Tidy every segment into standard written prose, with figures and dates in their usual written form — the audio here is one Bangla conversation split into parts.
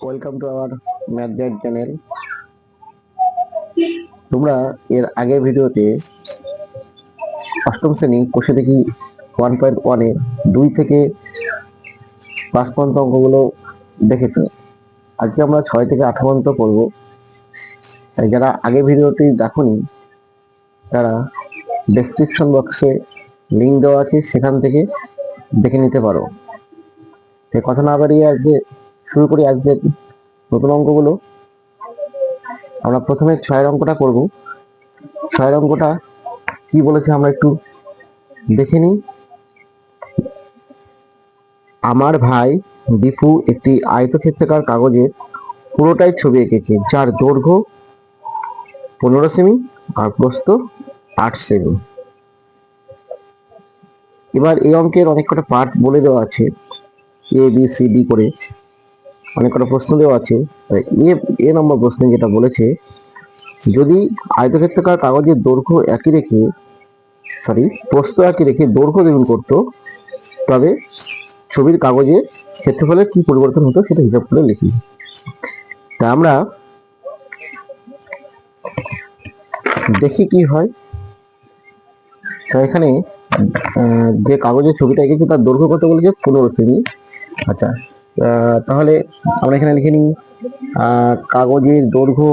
Welcome to our math guide channel. তোমরা এর আগের ভিডিওতে অষ্টম শ্রেণী কোষে দেখি 1.1 এর 2 থেকে 5 পর্যন্ত অঙ্কগুলো দেখেছো। আজকে আমরা 6 থেকে 8 পর্যন্ত করবো। যারা আগের ভিডিওটি দেখোনি তারা ডেসক্রিপশন বক্সে লিঙ্ক দেওয়া আছে, সেখান থেকে দেখে নিতে পারো। কথা না বাড়িয়ে আজকে শুরু করি আজকে নতুন অঙ্কগুলো। আমরা প্রথমে 6 অঙ্কটা করব। 6 অঙ্কটা কি বলেছে আমরা একটু দেখে নিই। আমার ভাই দীপু একটি আয়তক্ষেত্রাকার কাগজের পুরোটাই ছবি এঁকেছে, যার দৈর্ঘ্য 15 সেমি আর প্রস্থ 8 সেমি। এবার এই অঙ্কের অনেক কটা পার্ট বলে দেওয়া আছে, এ বি সি ডি করে অনেক কটা প্রশ্ন দেওয়া আছে। এ নম্বর প্রশ্নে যেটা বলেছে, যদি আয়তক্ষেত্রাকার কাগজের দৈর্ঘ্য একই রেখে প্রস্থ একই রেখে দৈর্ঘ্য দ্বিগুণ করতো, তবে ছবির কাগজের ক্ষেত্রফলের কি পরিবর্তন হতো সেটা হিসাব করে লিখি। তা আমরা দেখি কি হয়। তো এখানে যে কাগজের ছবিটা এঁকেছি তার দৈর্ঘ্য কত বলেছে, 15 সেমি। আচ্ছা, তাহলে আমরা এখানে লিখে নিই কাগজের দৈর্ঘ্য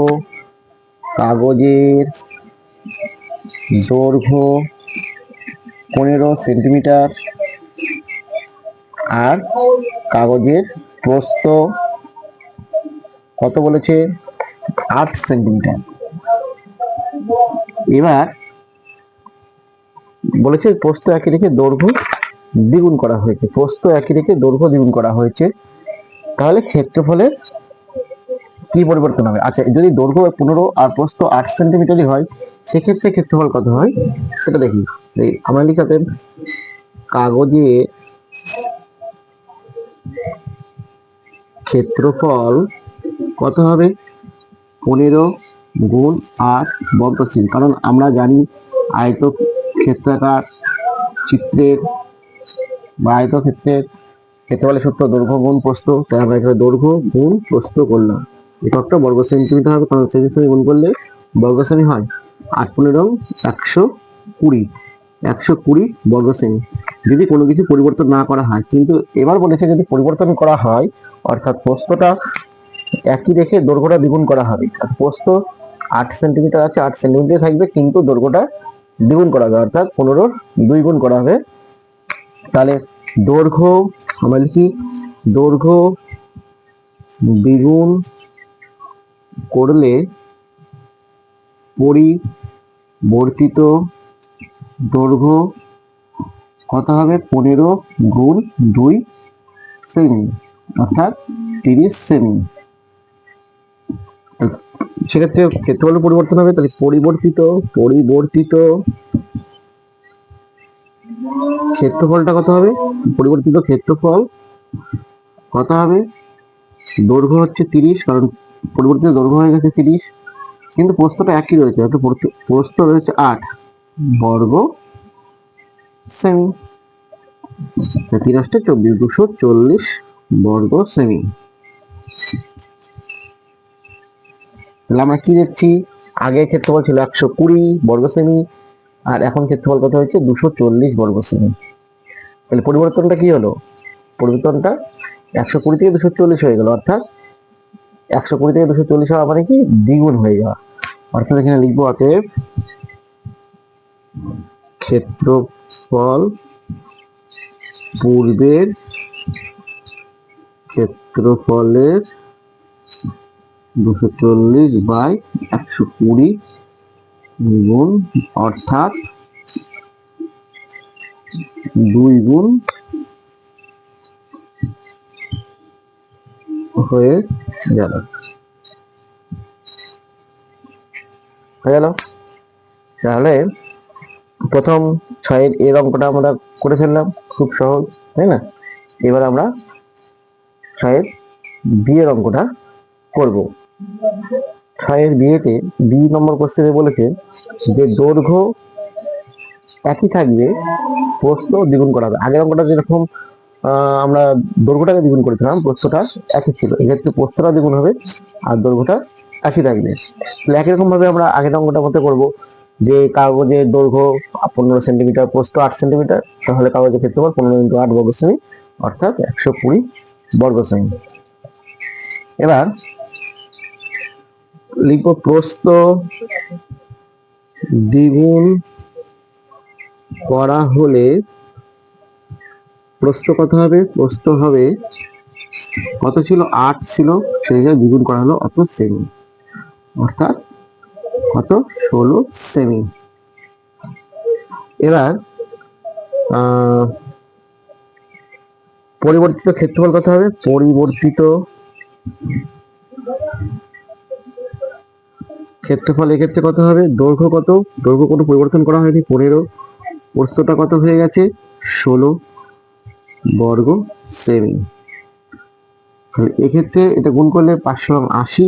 15 সেন্টিমিটার আর কাগজের প্রস্থ কত বলেছে, 8 সেন্টিমিটার। এবার বলেছে প্রস্থ একই রেখে দৈর্ঘ্য দ্বিগুণ করা হয়েছে, তাহলে ক্ষেত্রফলের কি পরিবর্তন হবে। আচ্ছা, যদি দৈর্ঘ্য 15 আর প্রস্থ 8 সেন্টিমিটারই হয়, সেক্ষেত্রে ক্ষেত্রফল কত হয় সেটা দেখি। আমরা লিখাতে কাগজে ক্ষেত্রফল কত হবে, 15 গুণ 8 বর্গ সেমি। কারণ আমরা জানি আয়তক্ষেত্রাকার চিত্রের বা আয়তক্ষেত্রের ক্ষেত্রফলের সূত্র দৈর্ঘ্য গুণ প্রস্থ। তাই আমরা এখানে দৈর্ঘ্য গুণ প্রস্থ করলাম। এককটা বর্গ সেন্টিমিটার হবে, কারণ সেমি সেমি গুণ করলে বর্গ সেমি হয়। 8 15 120, 120 বর্গ সেমি। যদি কোনো কিছু পরিবর্তন না করা হয়, কিন্তু এবার বলেছে যদি পরিবর্তন করা হয়, অর্থাৎ প্রস্থটা একই রেখে দৈর্ঘ্যটা দ্বিগুণ করা হবে। প্রস্থ 8 সেন্টিমিটার আছে, 8 সেন্টিমিটার থাকবে, কিন্তু দৈর্ঘ্যটা দ্বিগুণ করা হবে, অর্থাৎ 15 2 গুণ করা হবে। তাহলে দৈর্ঘ্য আমরা লিখি, দৈর্ঘ্য দ্বিগুণ করলে পরিবর্তিত দৈর্ঘ্য কত হবে, 15 গুণ 2 সেমি, অর্থাৎ 30 সেমি। সেক্ষেত্রে ক্ষেত্রফল পরিবর্তন হবে। তাহলে পরিবর্তিত ক্ষেত্রফলটা কত হবে, পরিবর্তিত ক্ষেত্রফল কত হবে, দৈর্ঘ্য হচ্ছে 30, কারণ পরিবর্তিত দৈর্ঘ্য হয়ে গেছে 30, কিন্তু প্রস্থটা একই রয়েছে, অর্থাৎ প্রস্থ রয়েছে 8 বর্গ সেমি। 30 24, 240 বর্গ সেমি। তাহলে আমরা কি দেখছি, আগে ক্ষেত্রফল ছিল 120 বর্গ সেমি, আর এখন ক্ষেত্রফল কত হয়েছে, 240 বর্গ সেমি। তাহলে পরিবর্তনটা কি হলো, পরিবর্তনটা 120 থেকে 240 হয়ে গেল, অর্থাৎ 120 থেকে 240 হওয়া মানে কি, দ্বিগুণ হয়ে যাওয়া। অর্থাৎ এখানে লিখবো অতএব ক্ষেত্রফল পূর্বের ক্ষেত্রফলের 240/120 গুণ, অর্থাৎ 2 গুণ হয়ে গেল। তাহলে প্রথম 6 এর অঙ্কটা আমরা করে ফেললাম, খুব সহজ, তাই না। এবার আমরা 6 বি এর অঙ্কটা করব। 6 বিয়েতে বি নম্বর কোশ্চেনে বলেছে যে দৈর্ঘ্য একই থাকবে, প্রস্থ দ্বিগুণ করা হবে। আগের অঙ্কটা যেরকম আমরা দৈর্ঘ্যটাকে দ্বিগুণ করেছিলাম, প্রস্থটা একই ছিল, এক্ষেত্রে প্রস্থটা দ্বিগুণ হবে আর দৈর্ঘ্যটা একই থাকবে। তাহলে একই রকম ভাবে আমরা আগের অঙ্কটা মতো করবো, যে কাগজের দৈর্ঘ্য 15 সেন্টিমিটার, প্রস্থ 8 সেন্টিমিটার, তাহলে কাগজের ক্ষেত্রফল 15 × 8 বর্গ সেমি, অর্থাৎ 120 বর্গ সেমি। এবার লিখব প্রস্থ দ্বিগুণ করা হলে প্রস্থ কত হবে? প্রস্থ হবে, কত ছিল? 8 ছিল, সেই জায়গায় দ্বিগুণ করা হলো অত সেমি, অর্থাৎ কত? 16 সেমি। এবার পরিবর্তিত ক্ষেত্রফল কত হবে? পরিবর্তিত ক্ষেত্রফল এক্ষেত্রে কত হবে? দৈর্ঘ্য কত? দৈর্ঘ্য কোনো পরিবর্তন করা হয়নি, 15। প্রস্থটা কত হয়ে গেছে? 16 বর্গ সেমি। এক্ষেত্রে এটা গুণ করলে 580,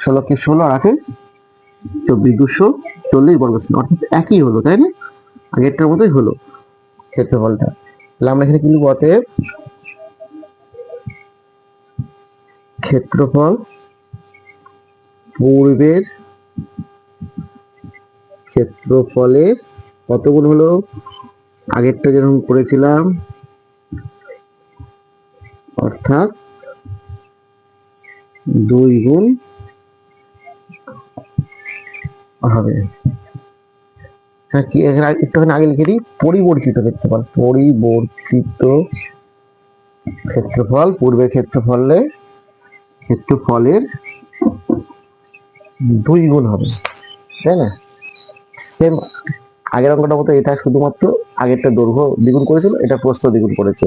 16 কে 16 আর 8 24, 240 বর্গ সেমি, অর্থাৎ একই হলো, তাই না? আগেরটার মতোই হলো ক্ষেত্রফলটা। তাহলে আমরা এখানে কি লিখব? অতএব ক্ষেত্রফল পূর্বের ক্ষেত্রফলের কত গুণ হলো? আগেরটা যেরকম করেছিলাম, অর্থাৎ 2 গুণ হবে। হ্যাঁ, কি একটুখানি আগে লিখে দিই, পরিবর্তিত ক্ষেত্রফল, পরিবর্তিত ক্ষেত্রফল পূর্বের ক্ষেত্রফলের 2 গুণ হবে, তাই না? সেম আগের অঙ্কটার মতো, এটা শুধুমাত্র আগেরটা দৈর্ঘ্য দ্বিগুণ করেছিল, এটা প্রস্থ দ্বিগুণ করেছে।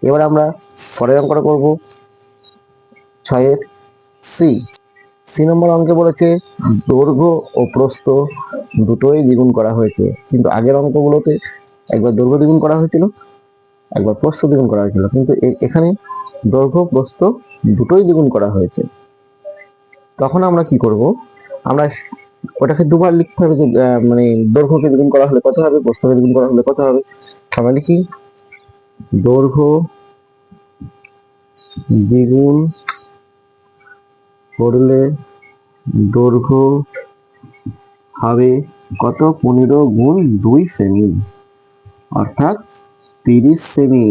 এবার আমরা পরের অঙ্কটা করব 6 সি নম্বর অঙ্কে বলেছে দৈর্ঘ্য ও প্রস্থ দুটোই দ্বিগুণ করা হয়েছে, কিন্তু আগের অঙ্কগুলোতে একবার দৈর্ঘ্য দ্বিগুণ করা হয়েছিল, একবার প্রস্থ দ্বিগুণ করা হয়েছিল, কিন্তু এখানে দৈর্ঘ্য প্রস্থ দুটোই দ্বিগুণ করা হয়েছে। তখন আমরা কি করব? আমরা ওটাকে দুবার লিখতে হবে, যে মানে দৈর্ঘ্যকে দ্বিগুণ করা হলে কত হবে, প্রস্থকে দ্বিগুণ করা হলে কত হবে। আমরা লিখি দৈর্ঘ্য দ্বিগুণ করলে দৈর্ঘ্য হবে কত? 15 গুণ 2 সেমি, অর্থাৎ 30 সেমি।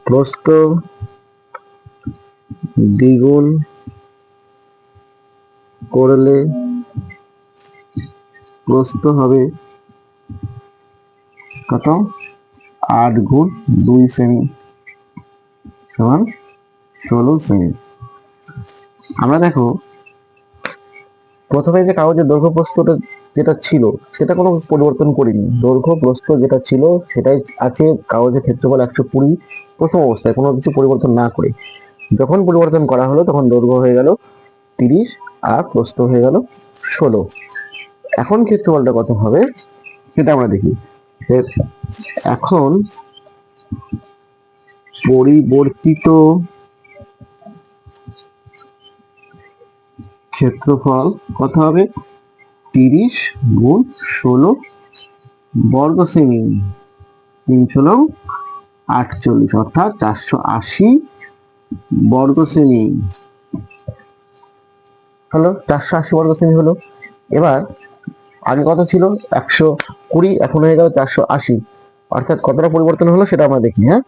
প্রস্থ দ্বিগুণ করলে প্রস্থ হবে কত? 8 গুণ 2 সেমি সমান 16 সেমি। আমরা দেখো প্রথমে যে কাগজের দৈর্ঘ্য প্রস্থটা যেটা ছিল সেটা কোনো পরিবর্তন করিনি, দৈর্ঘ্য প্রস্থ যেটা ছিল সেটাই আছে, কাগজের ক্ষেত্রফল 120 প্রথম অবস্থায়, কোনো কিছু পরিবর্তন না করে। যখন পরিবর্তন করা হলো তখন দৈর্ঘ্য হয়ে গেল 30 আর প্রস্থ হয়ে গেল 16। এখন ক্ষেত্রফলটা কত হবে সেটা আমরা দেখি। এখন পরিবর্তিত ক্ষেত্রফল কত হবে? 30 গুণ 16 বর্গ সেমি, 3 × 16 = 48, অর্থাৎ 480 বর্গ সেমি হলো, 480 বর্গ সেমি হলো। এবার আগে কত ছিল? 120, এখন হয়ে গেল 480, অর্থাৎ কতটা পরিবর্তন হলো সেটা আমরা দেখি। হ্যাঁ,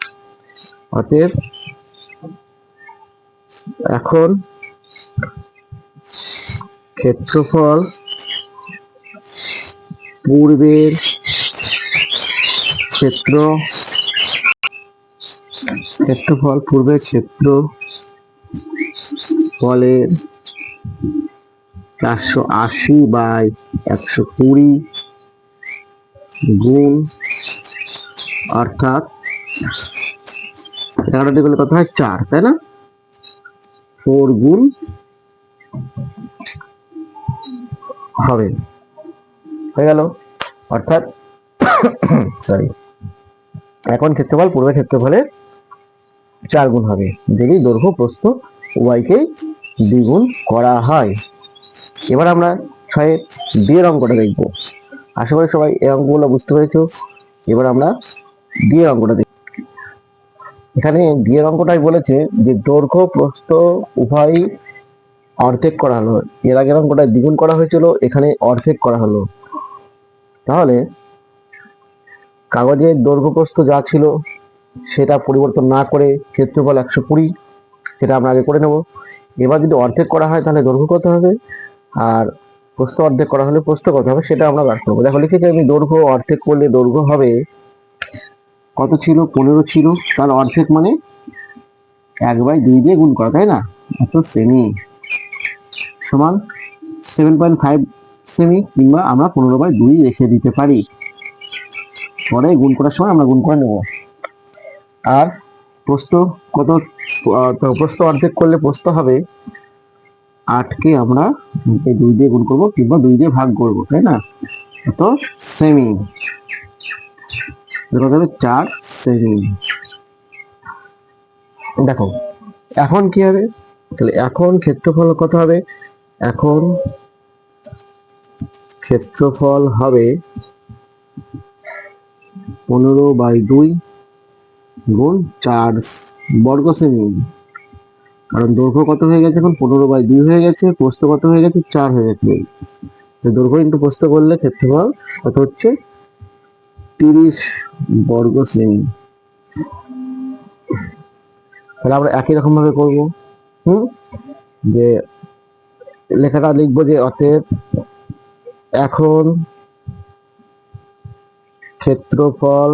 অতএব এখন ক্ষেত্রফল পূর্বের ক্ষেত্রফলের 480/120 গুণ, অর্থাৎ কাটাকাটি করলে কত হয়? 4, তাই না? 4 গুণ হবে, হয়ে গেল, অর্থাৎ সরি, এখন ক্ষেত্রফল পূর্বের ক্ষেত্রফলের 4 গুণ হবে যদি দৈর্ঘ্য প্রস্থ উভয়কেই দ্বিগুণ করা হয়। এবার আমরা 6 এর অঙ্কটা দেখব। আশা করি সবাই এই অঙ্কগুলো বুঝতে পেরেছো। এবার আমরা ডি এর অঙ্কটা দেখি। এখানে ডি এর অঙ্কটাই বলেছে যে দৈর্ঘ্য প্রস্থ উভয়ই অর্ধেক করা হলো। এর আগের অঙ্কটা দ্বিগুণ করা হয়েছিল, এখানে অর্ধেক করা হলো। তাহলে কাগজের দৈর্ঘ্য প্রস্থ যা ছিল সেটা পরিবর্তন না করে ক্ষেত্রফল 120, সেটা আমরা আগে করে নেব। এবার যদি অর্ধেক করা হয় তাহলে দৈর্ঘ্য কত হবে, আর প্রস্থ অর্ধেক করা হলে প্রস্থ কত হবে সেটা আমরা বার করবো। দেখো লিখেছি আমি, দৈর্ঘ্য অর্ধেক করলে দৈর্ঘ্য হবে কত ছিল, 15 ছিল, তার অর্ধেক মানে 1/2 দিয়ে গুণ করা, তাই না? এত সেমি সমান 7.5 সেমি, কিংবা আমরা 15/2 রেখে দিতে পারি, পরে গুণ করার সময় আমরা গুণ করে নেব। আর প্রস্থ কত, প্রস্থ অর্ধেক করলে প্রস্থ হবে 8কে আমরা 2 দিয়ে গুণ করবো কিংবা 2 দিয়ে ভাগ করবো, তাই না? এত সেমি, কত হবে 4 সেমি। দেখো এখন কি হবে, তাহলে এখন ক্ষেত্রফল কত হবে, এখন ক্ষেত্রফল হবে 15/2 গুণ 4 বর্গ সেমি। কারণ দৈর্ঘ্য কত হয়ে গেছে, এখন 15/2 হয়ে গেছে, প্রস্থ কত হয়ে গেছে, 4 হয়ে গেছে। দৈর্ঘ্য ইন্টু প্রস্থ করলে ক্ষেত্রফল কত হচ্ছে, 30 বর্গ সেমি। তাহলে আমরা একই রকম ভাবে করবো, যে লেখাটা লিখবো যে অতএব এখন ক্ষেত্রফল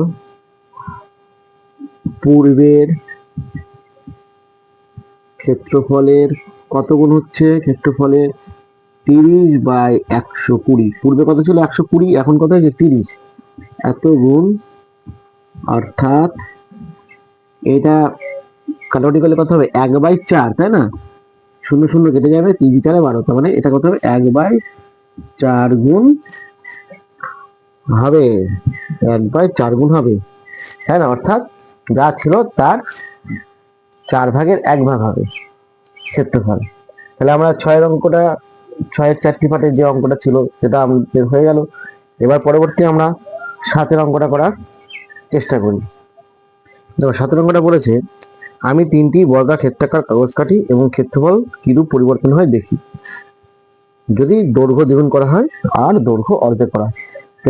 পূর্বের ক্ষেত্রফলের কত গুণ হচ্ছে, ক্ষেত্রফলের 30/120। পূর্বে কত ছিল, 120, এখন কত হয়েছে 30, এত গুণ। অর্থাৎ এটা কাটাকুটি করলে কত হবে, 1/4, তাই না? 0 0 কেটে যাবে, 3 4 12, তার মানে এটা কত হবে, 1/4 গুণ হবে, 1/4 গুণ হবে, তাই না? অর্থাৎ যা ছিল তার 4/1 হবে ক্ষেত্রফল। তাহলে আমরা 6 অঙ্কটা, 6-এর 4টি পার্টের যে অঙ্কটা ছিল সেটা আমাদের হয়ে গেল। এবার পরবর্তী আমরা 7 অঙ্কটা করার চেষ্টা করি। দেখো 7 অঙ্কটা বলেছে, আমি 3টি বর্গাক্ষেত্রাকার কাগজ কাটি এবং ক্ষেত্রফল কিরূপ পরিবর্তন হয় দেখি যদি দৈর্ঘ্য দ্বিগুণ করা হয় আর দৈর্ঘ্য অর্ধেক করা হয়।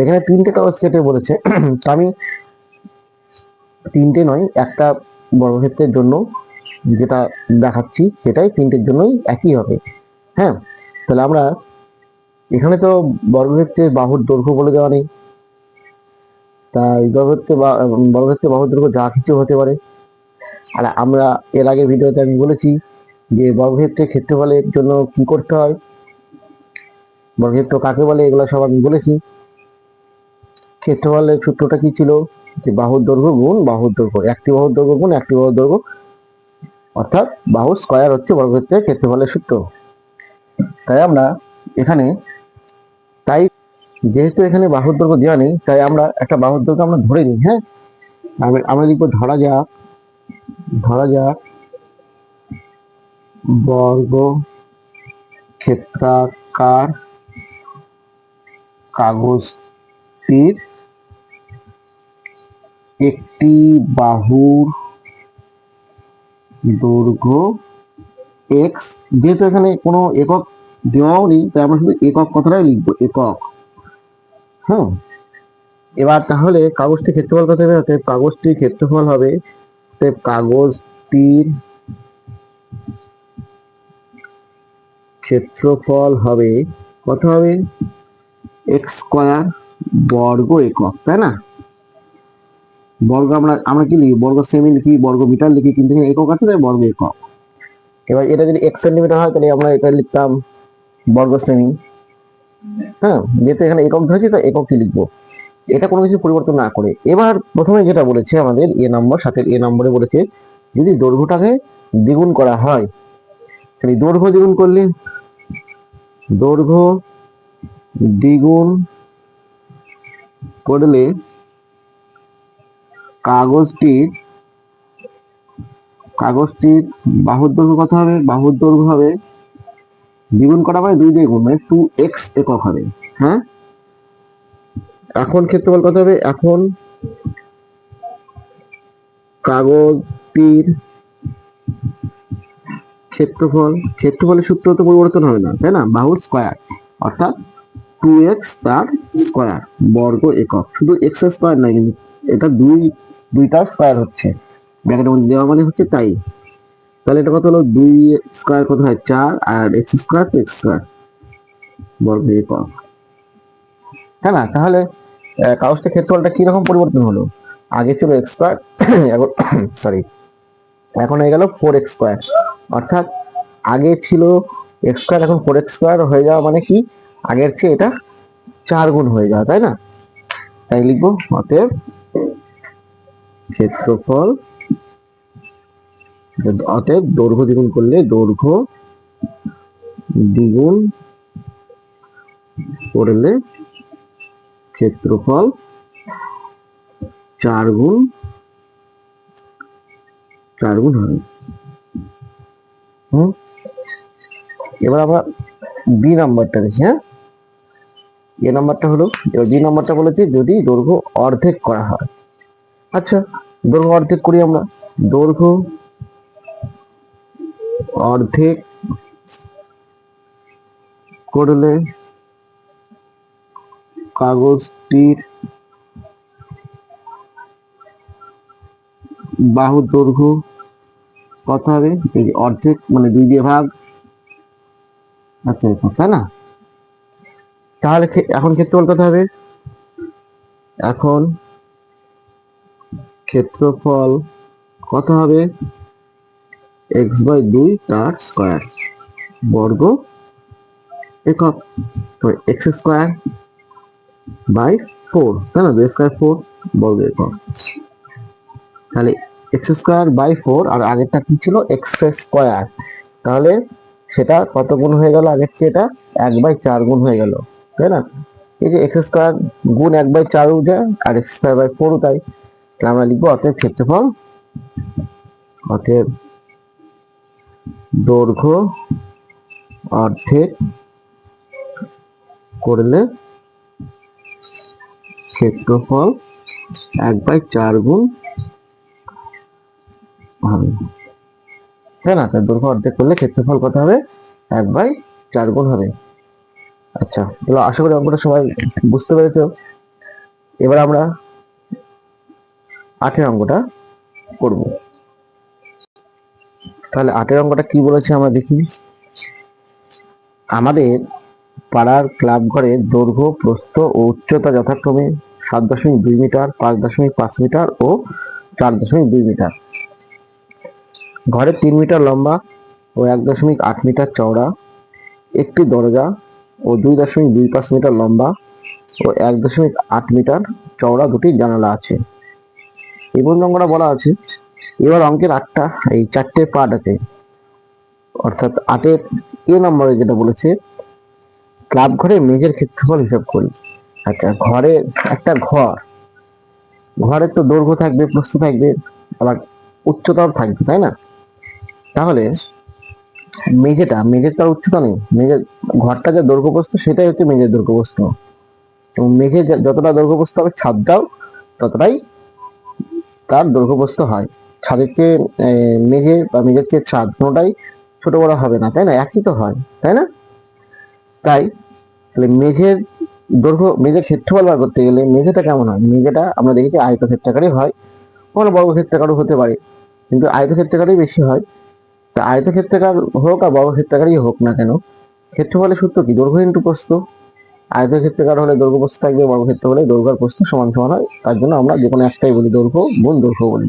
এখানে 3টে কাগজ কেটে বলেছে, আমি 3টে নয়, একটা বর্গক্ষেত্রের জন্য যেটা দেখাচ্ছি সেটাই 3টের জন্যই একই হবে। হ্যাঁ, তাহলে আমরা এখানে তো বর্গক্ষেত্রের বাহুর দৈর্ঘ্য বলে দেওয়া নেই, তাই বর্গক্ষেত্রের বাহুর দৈর্ঘ্য যা কিছু হতে পারে। আর আমরা এর আগে ভিডিওতে আমি বলেছি যে বর্গক্ষেত্রের ক্ষেত্রফলের জন্য কি করতে হয়, বর্গক্ষেত্র কাকে বলে, এগুলো সব আমি বলেছি। ক্ষেত্রফলের সূত্রটা কি ছিল, যে বাহুর দৈর্ঘ্য গুণ বাহুর দৈর্ঘ্য, একটি বাহুর দৈর্ঘ্য গুণ একটি বাহুর দৈর্ঘ্য, অর্থাৎ বাহু স্কয়ার হচ্ছে বর্গক্ষেত্রের ক্ষেত্রফলের সূত্র। তাই আমরা এখানে, তাই যেহেতু এখানে বাহুর দৈর্ঘ্য দেওয়া নেই, তাই আমরা একটা বাহুর দৈর্ঘ্য আমরা ধরে নিই। হ্যাঁ, আমরা লিখবো, ধরা যাক বর্গ ক্ষেত্রাকার কাগজটির একটি বাহুর দৈর্ঘ্য x। যেহেতু এখানে কোনো একক দেওয়াও নেই, তাই আমরা শুধু একক কথাটাই লিখবো, একক। হ্যাঁ, এবার তাহলে কাগজটির ক্ষেত্রফল কত হবে, অর্থাৎ কাগজটির ক্ষেত্রফল হবে, কাগজটির ক্ষেত্রফল হবে কত হবে, x² বর্গ একক, তাই না? বর্গ আমরা কি লিখি, বর্গ সেমি লিখি, বর্গ মিটার লিখি, কিন্তু একক আছে তাই বর্গ একক। এবার এটা যদি 1 সেন্টিমিটার হয় তাহলে আমরা এটা লিখতাম বর্গ সেমি। হ্যাঁ, যেহেতু এখানে একক ধরেছি তাই এককই লিখবো, এটা কোনো কিছু পরিবর্তন না করে। এবার প্রথমে যেটা বলেছে আমাদের সাথে এ নম্বরে বলেছে, যদি দৈর্ঘ্যটাকে দ্বিগুণ করা হয়, তাহলে দৈর্ঘ্য দ্বিগুণ করলে, দৈর্ঘ্য দ্বিগুণ করলে কাগজটির বাহুর দৈর্ঘ্য কত হবে, বাহুর দৈর্ঘ্য হবে, দ্বিগুণ করা মানে 2 দিয়ে গুণ, মানে 2x একক হবে। হ্যাঁ, এখন ক্ষেত্রফল কত হবে, এখন কাগজটির ক্ষেত্রফলের সূত্র তো পরিবর্তন হবে না, তাই না? বাহুর স্কয়ার অর্থাৎ 2x তার স্কয়ার বর্গ একক। শুধু x এর স্কয়ার নয়, কিন্তু এটা দুইটার স্কয়ার হচ্ছে, ব্র্যাকেটের মধ্যে দেওয়া মানে হচ্ছে তাই। তাহলে এটা কত হলো? 2 স্কয়ার কত হয়? 4, আর x স্কয়ার তো x স্কয়ার বর্গ একক, তাই না? তাহলে কাগজটার ক্ষেত্রফলটা কি রকম পরিবর্তন হলো? আগে ছিল x স্কয়ার, এখন সরি এখন হয়ে গেল 4x স্কয়ার। অর্থাৎ আগে ছিল x স্কয়ার, এখন 4x স্কয়ার হয়ে যাওয়া মানে কি? আগের চেয়ে এটা 4 গুণ হয়ে যাওয়া, তাই না? তাই লিখবো অতএব ক্ষেত্রফল, অতএব দৈর্ঘ্য দ্বিগুণ করলে দৈর্ঘ্য দ্বিগুণ করলে ক্ষেত্রফল 4 গুণ হবে। এবার আমরা বি নাম্বারটা দেখি। হ্যাঁ, এ নাম্বারটা হলো, এবার বি নাম্বারটা বলেছে যদি দৈর্ঘ্য অর্ধেক করা হয়। আচ্ছা, দৈর্ঘ্য অর্ধেক করি আমরা। দৈর্ঘ্য অর্ধেক করলে কাগজটির বাহুর দৈর্ঘ্য কত হবে? এই অর্ধেক মানে 2 দিয়ে ভাগ। আচ্ছা, তাই না? তাহলে এখন ক্ষেত্রফল কত হবে? এখন ক্ষেত্রফল কত হবে? x/2 তার স্কয়ার বর্গ একক। তো x স্কয়ার বাই 4, তাই না? 2 স্কয়ার 4 বর্গ একক। তাহলে x স্কয়ার বাই 4, আর আগেরটা কি ছিল? x square. তাহলে সেটা কত গুণ হয়ে গেল? আগের চেয়ে এটা 1/4 গুণ হয়ে গেল, তাই না? এই যে x স্কয়ার গুণ 1/4 যায়, আর x স্কয়ার বাই 4 তাই। তাহলে আমরা লিখবো অতএব ক্ষেত্রফল, অতএব দৈর্ঘ্য অর্ধেক করলে ক্ষেত্রফল 1/4 গুণ হবে, তাই না? তাই দৈর্ঘ্য অর্ধেক করলে ক্ষেত্রফল কত হবে? 1/4 গুণ হবে। আচ্ছা, এবার আশা করি অঙ্কটা সবাই বুঝতে পেরেছো। এবার আমরা 8 অঙ্কটা করব। তাহলে 8 অঙ্কটা কি বলেছে আমরা দেখি। আমাদের পাড়ার ক্লাব ঘরের দৈর্ঘ্য, প্রস্থ ও উচ্চতা যথাক্রমে 7.2 মিটার, 5.5 মিটার ও 4.2 মিটার। ঘরের 3 মিটার লম্বা ও 1.8 মিটার চওড়া একটি দরজা ও 2.25 মিটার লম্বা ও 1.8 মিটার চওড়া দুটি জানালা আছে। এই পর্যন্ত অঙ্কটা বলা আছে। এবার অঙ্কের 8টা এই 4টে পার্ট আছে, অর্থাৎ 8-এর এ নম্বরে যেটা বলেছে ক্লাব ঘরে মেঝের ক্ষেত্রফল হিসাব করি। আচ্ছা, ঘরে একটা ঘরের তো দৈর্ঘ্য থাকবে, প্রস্থ থাকবে, আবার উচ্চতাও থাকবে, তাই না? তাহলে মেঝের তার উচ্চতা নেই, ঘরটা যে দৈর্ঘ্য প্রস্থ সেটাই হচ্ছে মেঝের দৈর্ঘ্য প্রস্থ, এবং মেঝে যতটা দৈর্ঘ্য প্রস্থ হবে ছাদটাও ততটাই তার দৈর্ঘ্য প্রস্থ হয়। ছাদের চেয়ে মেঝে বা মেঝের চেয়ে ছাদ কোনোটাই ছোট বড় হবে না, তাই না? একই তো হয়, তাই না? তাই তাহলে মেঝের ক্ষেত্রফল বার করতে গেলে মেঝেটা কেমন হয়? মেঝেটা আমরা দেখেছি আয়তক্ষেত্রাকারই হয়, কোনো বর্গক্ষেত্রাকারও হতে পারে, কিন্তু আয়তক্ষেত্রাকারই বেশি হয়। তা আয়তক্ষেত্রাকার হোক আর বর্গক্ষেত্রাকারই হোক না কেন, ক্ষেত্রফলের সূত্র কি? দৈর্ঘ্য ইন্টু প্রস্থ। আয়তক্ষেত্রাকার হলে দৈর্ঘ্য প্রস্থ থাকবে, বর্গক্ষেত্র হলে দৈর্ঘ্য আর প্রস্থ সমান সমান হয়, তার জন্য আমরা যে কোনো একটাই বলি দৈর্ঘ্য গুণ দৈর্ঘ্য বলি।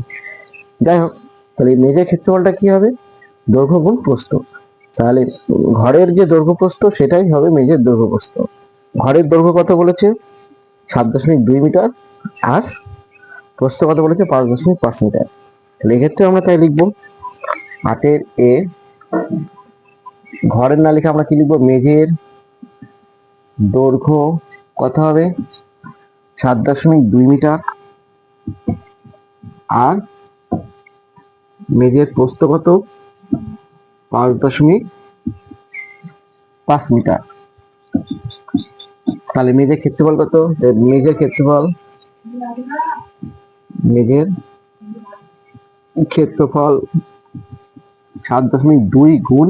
যাই হোক, তাহলে এই মেঝের ক্ষেত্রফলটা কি হবে? দৈর্ঘ্য গুণ প্রস্থ। তাহলে ঘরের যে দৈর্ঘ্য প্রস্থ সেটাই হবে মেঝের দৈর্ঘ্য প্রস্থ। ঘরের দৈর্ঘ্য কত বলেছে? 7.2 মিটার, আর প্রস্থ কত বলেছে? 5.5 মিটার। তাহলে এক্ষেত্রে আমরা তাই লিখবো 8-এর এ, ঘরের না লিখে আমরা কি লিখবো? মেঝের দৈর্ঘ্য কত হবে? 7.2 মিটার, আর মেঝের প্রস্থ কত? 5.5 মিটার। তাহলে মেঝের ক্ষেত্রফল কত? মেঝের ক্ষেত্রফল মেঘের ক্ষেত্রফল 7.2 গুণ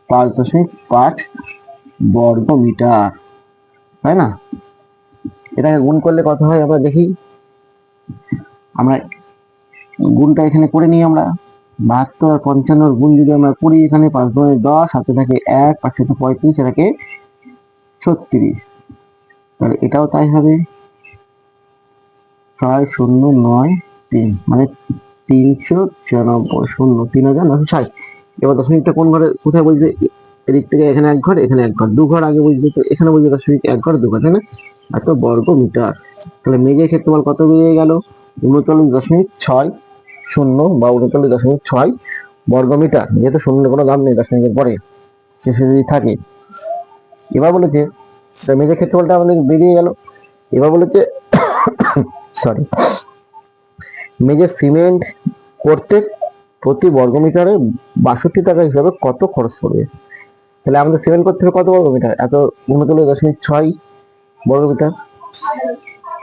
5.5 বর্গ মিটার, তাই না? এটাকে গুণ করলে কত হয় আমরা দেখি। আমরা গুণটা এখানে করে নিই। আমরা 72 আর 55 গুণ যদি আমরা করি, এখানে 5 গুণে 10, হাতে থাকে 1, 5 থেকে 35, এটাকে 36। তাহলে এটাও তাই হবে, 6093, মানে 394, 3960। এবার দশমিকটা কোন ঘরে কোথায় বুঝবে? এদিক থেকে এখানে এক ঘর, এখানে এক ঘর, দু ঘর আগে বুঝবে, তো এখানে বুঝবে দশমিক এক ঘর দু ঘর, তাই না? এত বর্গ মিটার। তাহলে মেঘের ক্ষেত্রফল কত বেরিয়ে গেল? 39.60 বা 39.6 বর্গ মিটার। যেহেতু শূন্যের কোনো দাম নেই দশমিকের পরে, শেষে যদি থাকে। এবার বলেছে মেঘের ক্ষেত্রফলটা আমাদের বেরিয়ে গেল। এবার বলেছে সরি, মেঝে সিমেন্ট করতে প্রতি বর্গমিটারে 62 টাকা হিসাবে কত খরচ পড়বে? তাহলে আমাদের সিমেন্ট করতে হবে কত বর্গমিটার? এত 39.6 বর্গমিটার।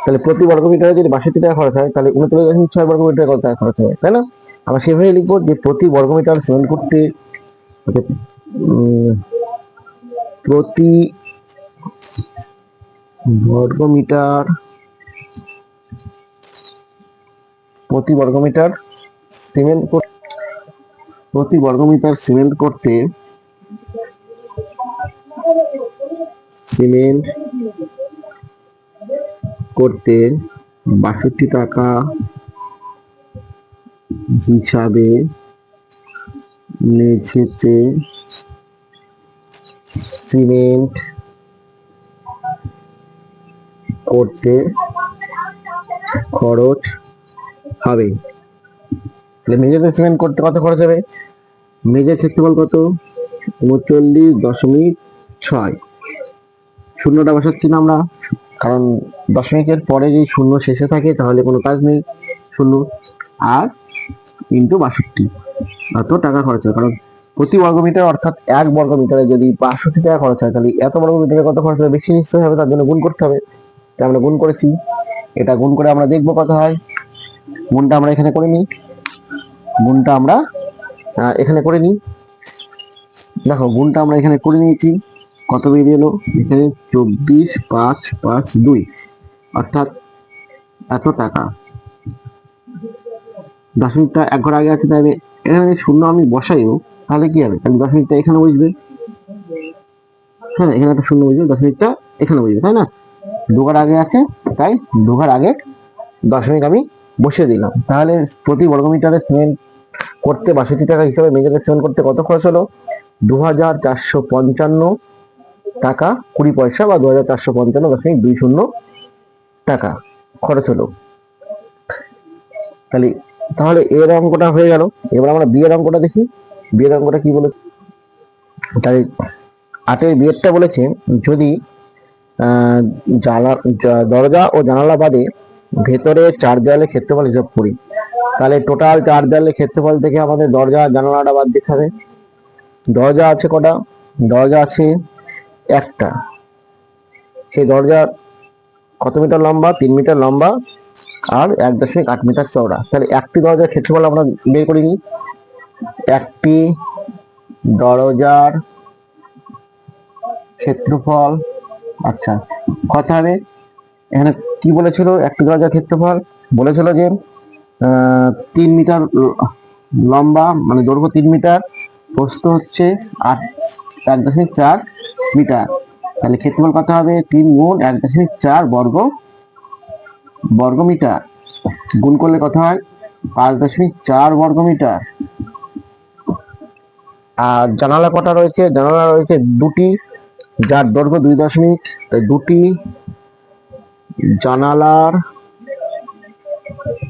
তাহলে প্রতি বর্গমিটারে যদি 62 টাকা খরচ হয়, তাহলে 39.6 বর্গমিটারে কত টাকা খরচ হবে, তাই না? আমরা সেভাবে লিখবো যে প্রতি বর্গমিটার সিমেন্ট করতে প্রতি বর্গমিটার প্রতি বর্গমিটার সিমেন্ট প্রতি বর্গমিটার সিমেন্ট করতে 62 টাকা হিসাবে মেঝেতে সিমেন্ট করতে খরচ হবে। মেঝেতে সিমেন্ট করতে কত খরচ হবে? মেঝের ক্ষেত্রফল কত? 39.6। শূন্যটা বসাচ্ছি না আমরা, কারণ দশমিকের পরে যদি শূন্য শেষে থাকে তাহলে কোনো কাজ নেই, শূন্য। আর ইন্টু 62, এত টাকা খরচ হয়। কারণ প্রতি বর্গমিটার অর্থাৎ এক বর্গমিটারে যদি 62 টাকা খরচ হয়, তাহলে এত বর্গমিটারে কত খরচ হবে? বেশি নিশ্চয়ই হবে, তার জন্য গুণ করতে হবে। তাই আমরা গুণ করেছি। এটা গুণ করে আমরা দেখবো কত হয়। গুণটা আমরা এখানে করে নিই। গুণটা আমরা এখানে করে নিই। দেখো গুণটা আমরা এখানে করে নিয়েছি। কত বেরিয়ে এলো? এখানে 24,552, অর্থাৎ এত টাকা। দশমিকটা এক ঘর আগে আছে, তাই এখানে শূন্য আমি বসাইও, তাহলে কি হবে? তাহলে দশমিকটা এখানে বুঝবে। হ্যাঁ, এখানে একটা শূন্য বুঝবে, দশমিকটা এখানে বুঝবে, তাই না? দুঘর আগে আছে, তাই দুঘর আগে দশমিক আমি বসিয়ে দিলাম। তাহলে প্রতি বর্গমিটারে সিমেন্ট করতে 62 টাকা হিসাবে মেঝেতে সিমেন্ট করতে কত খরচ হলো? 2455 টাকা 20 পয়সা, বা 2455.20 টাকা খরচ হলো। তাহলে এর অঙ্কটা হয়ে গেল। এবার আমরা বিয়ের অঙ্কটা দেখি। বিয়ের অঙ্কটা কি বলেছে? তাই 8-এর বিয়েরটা বলেছে, যদি দরজা ও জানালা বাদে ভেতরে 4 দেওয়ালের ক্ষেত্রফল হিসাব করি, তাহলে টোটাল 4 দেওয়ালের ক্ষেত্রফল থেকে আমাদের দরজা জানালাটা বাদ দিতে হবে। দরজা আছে কটা? দরজা আছে একটা। সেই দরজা কত মিটার লম্বা? 3 মিটার লম্বা আর 1.8 মিটার চওড়া। তাহলে একটি দরজার ক্ষেত্রফল আমরা বের করে নিই। একটি দরজার ক্ষেত্রফল, আচ্ছা কত হবে? এখানে কি বলেছিল? একটি দরজার ক্ষেত্রফল বলেছিল যে 3 মিটার লম্বা, মানে দৈর্ঘ্য 3 মিটার, প্রস্থ হচ্ছে 1.4 মিটার। তাহলে ক্ষেত্রফল কত হবে? 3 গুণ 1.4 বর্গ মিটার। গুণ করলে কত হয়? 5.4 বর্গ মিটার। আর জানালা কটা রয়েছে? জানালা রয়েছে দুটি, যার দৈর্ঘ্য 2 দশমিক। তাই দুটি জানালার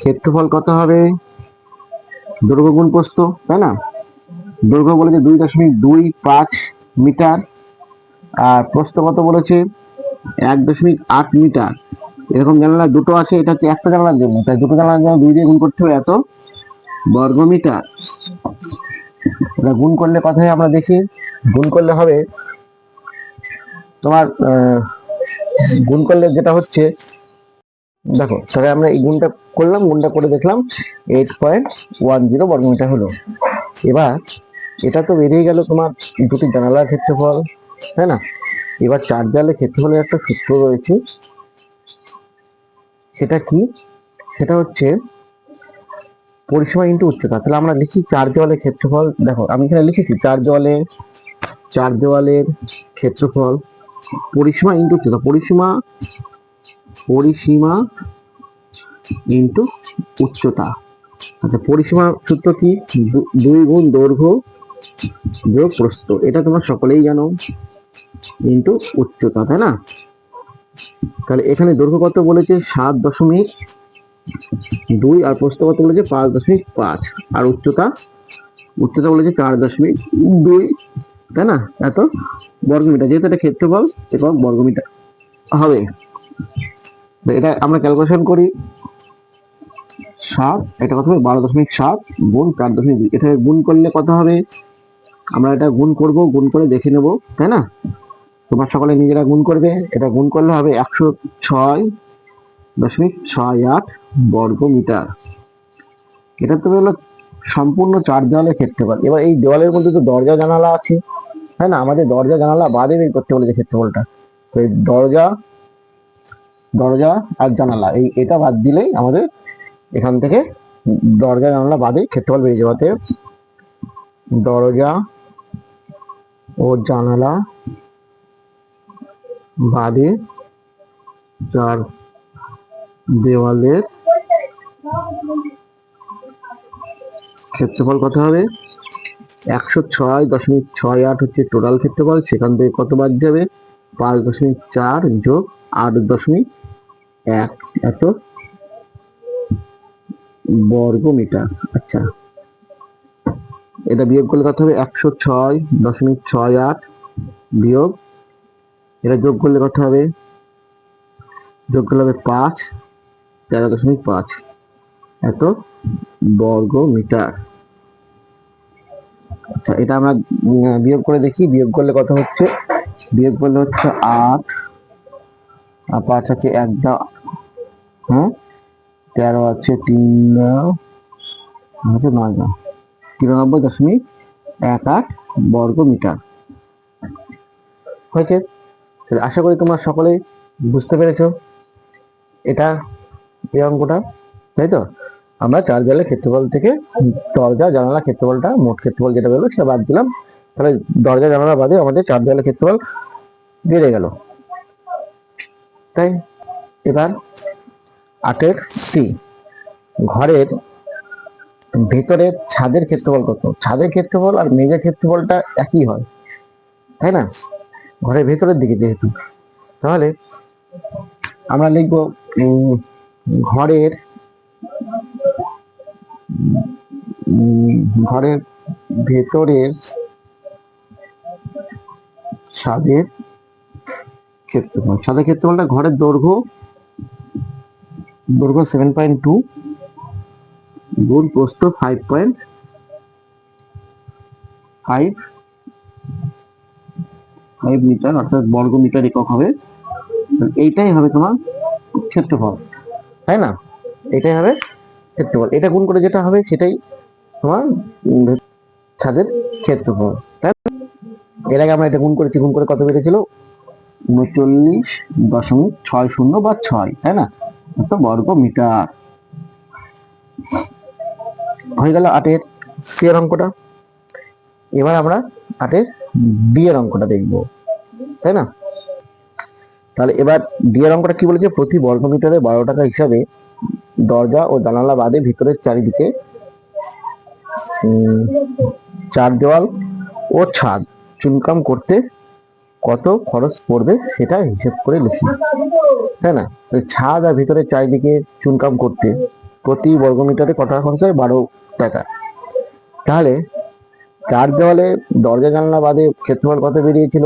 ক্ষেত্রফল কত হবে? দৈর্ঘ্য গুণ প্রস্থ, তাই না? দৈর্ঘ্য বলেছে 2.25 মিটার, আর প্রস্থ কত বলেছে? 1.8 মিটার। এরকম জানালা দুটো আছে, এটা হচ্ছে একটা জানালার জন্য, তাই দুটো জানালার জন্য 2 দিয়ে গুণ করতে হবে, এত বর্গ মিটার। এটা গুণ করলে কত হয় আমরা দেখি। গুণ করলে হবে তোমার গুণ করলে যেটা হচ্ছে দেখো তাহলে আমরা এই গুণটা করলাম, গুণটা করে দেখলাম 8.10 বর্গমিটার হলো। এবার এটা তো বেরিয়ে গেল তোমার দুটি জানালার ক্ষেত্রফল, তাই না? এবার চার দেওয়ালের ক্ষেত্রফলের একটা সূত্র রয়েছে, সেটা কি? সেটা হচ্ছে পরিসীমা ইন্টু উচ্চতা। তাহলে আমরা লিখি চার দেওয়ালের ক্ষেত্রফল। দেখো আমি এখানে লিখেছি চার দেওয়ালের ক্ষেত্রফল পরিসীমা ইন্টু উচ্চতা। পরিসীমা ইন্টু উচ্চতা। আচ্ছা, পরিসীমা সূত্র কি? 2 গুণ দৈর্ঘ্য যোগ প্রস্থ, এটা তোমরা সকলেই জানো, ইন্টু উচ্চতা, তাই না? তাহলে এখানে দৈর্ঘ্য কত বলেছে? 7.2, আর প্রস্থ কত বলেছে? 5.5, আর উচ্চতা বলেছে 4.2, তাই না? এত বর্গমিটার, যেহেতু এটা ক্ষেত্রফল একক বর্গমিটার হবে। এটা আমরা ক্যালকুলেশন করি, এটা কত হবে? 12.7 গুণ 4.2। এটা গুণ করলে কত হবে? আমরা এটা গুণ করব, গুণ করে দেখে নেব, তাই না? তোমরা সকলে নিজেরা গুণ করবে। এটা গুণ করলে হবে 106.68 বর্গমিটার। এটা তো হলো সম্পূর্ণ চার দেওয়ালের ক্ষেত্রফল। এবার এই দেওয়ালের মধ্যে তো দরজা জানালা আছে, তাই না? আমাদের দরজা জানালা বাদে বের করতে বলেছে ক্ষেত্রফলটা। তো এই দরজা আর জানালা এটা বাদ দিলেই আমাদের এখান থেকে দরজা জানালা বাদে ক্ষেত্রফল বেরিয়ে যাবে। দরজা ও জানালা বাদে চার দেওয়ালের ক্ষেত্রফল কত হবে? 106.68 হচ্ছে টোটাল ক্ষেত্রফল। সেখান থেকে কত বাদ যাবে? 5.4 যোগ 8.1, এত বর্গমিটার। আচ্ছা, এটা বিয়োগ করলে কত হবে? 106.68 বিয়োগ, এটা যোগ করলে কত হবে? যোগ করলে হবে 5, 13.5, এত বর্গমিটার। আচ্ছা, এটা আমরা বিয়োগ করে দেখি। বিয়োগ করলে কত হচ্ছে? বিয়োগ করলে হচ্ছে 8 আর 5 আছে 1 দাও, হ্যাঁ, 13 আছে 3 দাও, হচ্ছে 9 দাও, 93.18 বর্গমিটার হয়েছে। আশা করি তোমরা সকলেই বুঝতে পেরেছো এটা, এই অঙ্কটা, তাই তো? আমরা চার দেওয়ালের ক্ষেত্রফল থেকে দরজা জানালা ক্ষেত্রফলটা, মোট ক্ষেত্রফল যেটা বেরোলো সেটা বাদ দিলাম। তাহলে দরজা জানালা বাদে আমাদের চার দেওয়ালের ক্ষেত্রফল বেড়ে গেল, তাই। এবার 8 সি, ঘরের ভেতরের ছাদের ক্ষেত্রফল কত? ছাদের ক্ষেত্রফল আর মেঝের ক্ষেত্রফলটা একই হয়, তাই না? ঘরের ভেতরের দিকে যেহেতু, তাহলে আমরা লিখবো ঘরের ঘরের ভেতরের ছাদের ক্ষেত্রফল। ছাদের ক্ষেত্রফলটা ঘরের দৈর্ঘ্য 7.2 গুণ প্রস্থ 5.5 মিটার, অর্থাৎ বর্গ মিটার একক হবে। এইটাই হবে তোমার ক্ষেত্রফল, তাই না? এটাই হবে ক্ষেত্রফল। এটা গুণ করে যেটা হবে সেটাই তোমার ছাদের ক্ষেত্রফল, তাই না? এর আগে আমরা এটা গুণ করেছি, গুণ করে কত বেরিয়েছিল? 39.60 বা 6, তাই না? এত বর্গ মিটার হয়ে গেল 8 সি এর অঙ্কটা। এবার আমরা 8 বি এর অঙ্কটা দেখবো, তাই না? তাহলে এবার ডি এর অঙ্কটা কি বলেছে? প্রতি বর্গ মিটারে 12 টাকা হিসাবে দরজা ও জানালা বাদে ভিতরের চারিদিকে চার দেওয়াল ও ছাদ চুনকাম করতে কত খরচ পড়বে সেটা হিসেব করে লিখি, তাই না? ছাদ আর ভিতরের চারিদিকে চুনকাম করতে প্রতি বর্গমিটারে কত টাকা খরচ হয়? 12 টাকা। তাহলে চার দেওয়ালে দরজা জানলা বাদে ক্ষেত্রফল কত বেরিয়েছিল?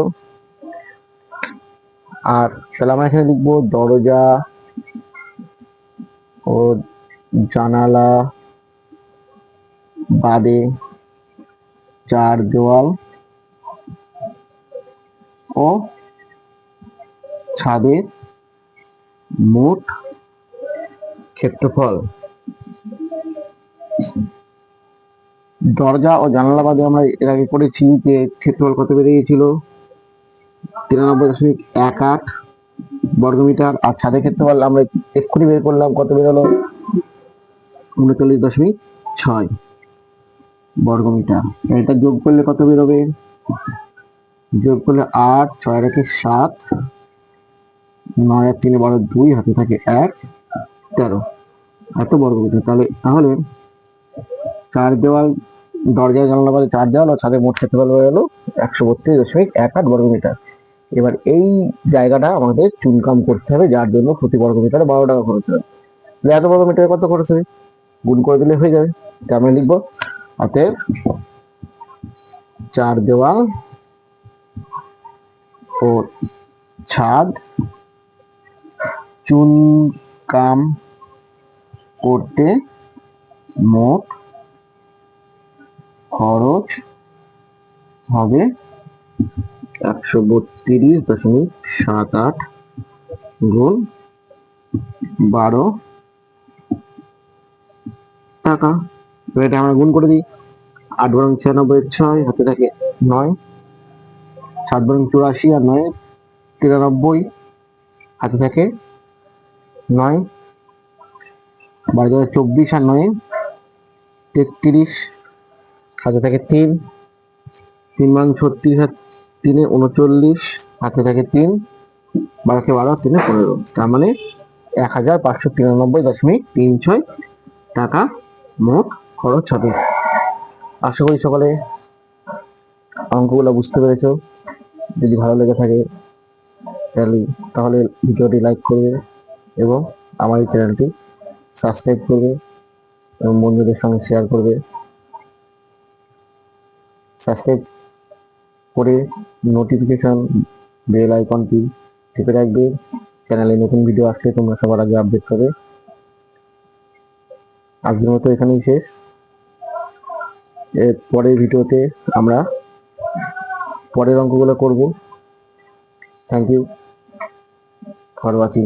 আর তাহলে আমরা এখানে লিখবো দরজা ও জানালা বাদে চার দেওয়াল ও ছাদের মোট ক্ষেত্রফল দরজা ও জানালা বাদে আমরা এর আগে করেছি যে ক্ষেত্রফল কত বেড়ে গিয়েছিল 93.18 বর্গমিটার, আর ছাদের ক্ষেত্রফল আমরা এক্ষুনি বের করলাম, কত বেরোলো 39.6 বর্গমিটার। এটা যোগ করলে কত বেরোবে, যোগ করলে 8, 6 রেখে 7, 9 আর 3 12, 2 হাতে থাকে 1, 13 এত বর্গমিটার। তাহলে চার দেওয়াল, দরজা জানলা বাদে চার দেওয়াল ও ছাদের মোট ক্ষেত্রফল হয়ে গেল 132.18 বর্গমিটার। এবার এই জায়গাটা আমাদের চুনকাম করতে হবে, যার জন্য প্রতি বর্গমিটারে 12 টাকা খরচ হবে। এত বর্গমিটারে কত খরচ হবে গুণ করে দিলে হয়ে যাবে। আমরা লিখবো অতএব চার দেওয়াল ও ছাদ চুনকাম করতে মোট খরচ হবে 132.78 গুণ 12 টাকা। এটা আমরা গুণ করে দিই। 8 বরং 96, 6 হাতে থাকে 9, 7 বরং 84 আর 9 93 হাতে থাকে 9, 12 24 আর 9 33 হাতে থাকে 3, 3 বরং 36 আর 3 39 হাতে থাকে 3, 12 12 3 15, তার মানে 1593.36 টাকা মোট খরচ হবে। আশা করি সকলে অঙ্কগুলো বুঝতে পেরেছো। যদি ভালো লেগে থাকে তাহলে ভিডিওটি লাইক করবে এবং আমার এই চ্যানেলটি সাবস্ক্রাইব করবে এবং বন্ধুদের সঙ্গে শেয়ার করবে। সাবস্ক্রাইব করে নোটিফিকেশন বেল আইকনটি টিপে রাখবে, চ্যানেলে নতুন ভিডিও আসলে তোমরা সবার আগে আপডেট পাবে। আজকের মতো এখানেই শেষ। এর পরের ভিডিওতে আমরা পরের অঙ্কগুলো করব। Thank you for watching.